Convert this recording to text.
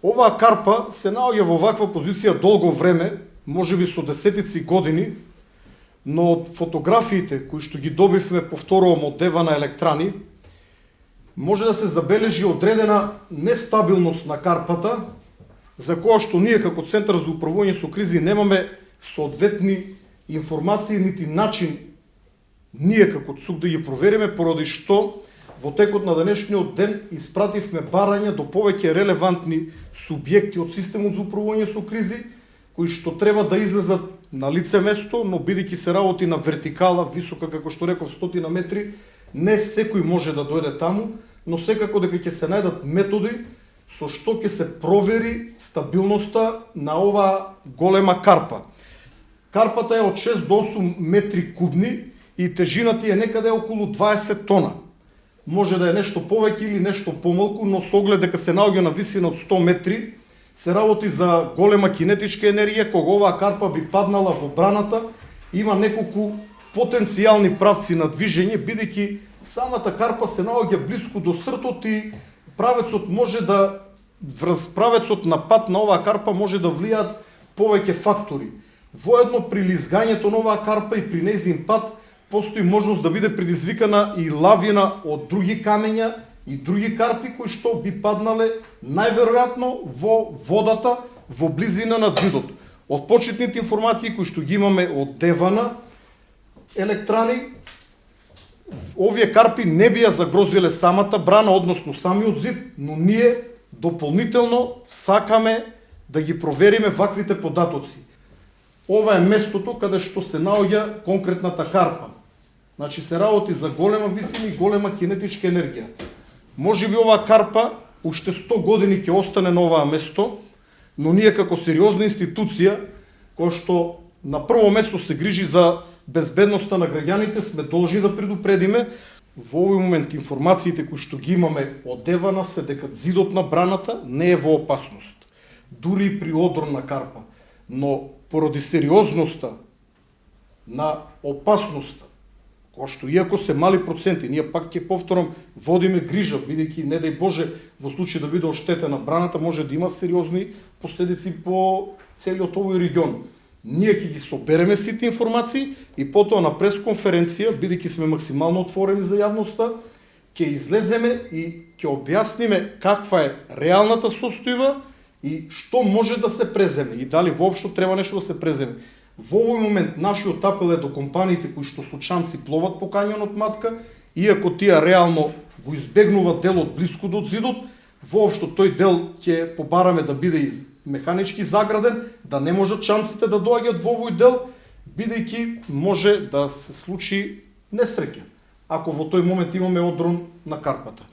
Оваа карпа се наоѓа во ваква позиција долго време, можеби со десетици години, но од фотографиите кои што ги добивме, повторувам, од Девана Електрани, може да се забележи одредена нестабилност на карпата, за која што ние како Центар за управување со кризи немаме соодветни информации нити начин ние како ЦУК да ги провериме, поради што во текот на денешниот ден испративме барања до повеќе релевантни субјекти од системот за управување со кризи, кои што треба да излезат на лице место, но бидејќи се работи на вертикала, висока, како што реков, 100 метри, не секој може да дојде таму, но секако дека ќе се најдат методи со што ќе се провери стабилноста на оваа голема карпа. Карпата е од 6 до 8 метри кубни и тежината е некаде околу 20 тона. Може да е нешто повеќе или нешто помалку, но со оглед дека се наоѓа на висина од 100 метри, се работи за голема кинетичка енергија. Кога оваа карпа би паднала во браната, има неколку потенцијални правци на движење, бидејќи самата карпа се наоѓа блиску до сртот и правецот на пат на оваа карпа може да влијаат повеќе фактори. Воедно при лизгањето на оваа карпа и при нејзин пат постои можност да биде предизвикана и лавина од други камења и други карпи кои што би паднале најверојатно во водата во близина на ѕидот. Од почетните информации кои што ги имаме од Девана Електрани, овие карпи не би ја загрозиле самата брана, односно самиот зид, но ние дополнително сакаме да ги провериме ваквите податоци. Ова е местото каде што се наоѓа конкретната карпа. Значи се работи за голема висина и голема кинетичка енергија. Можеби оваа карпа уште 100 години ќе остане на оваа место, но ние како сериозна институција, која што на прво место се грижи за безбедноста на граѓаните, сме должни да предупредиме. Во овој момент информациите кои што ги имаме од Девана се дека зидот на браната не е во опасност, дури и при одрон на карпа, но поради сериозноста на опасноста, која што иако се мали проценти, ние пак ќе повторам, водиме грижа, бидејќи не дај Боже во случај да биде оштетена браната, може да има сериозни последици по целиот овој регион. Ние ќе ги собереме сите информации и потоа на пресконференција, бидејќи сме максимално отворени за јавноста, ќе излеземе и ќе објасниме каква е реалната состојба и што може да се преземе и дали воопшто треба нешто да се преземе. Во овој момент нашиот апел е до компаниите кои што со чамци пловат по кањонот Матка, иако тие реално го избегнуваат делот блиску до ѕидот, воопшто тој дел ќе побараме да биде механички заграден, да не можат чамците да доаѓаат во овој дел, бидејќи може да се случи несреќа, ако во тој момент имаме одрон на карпата.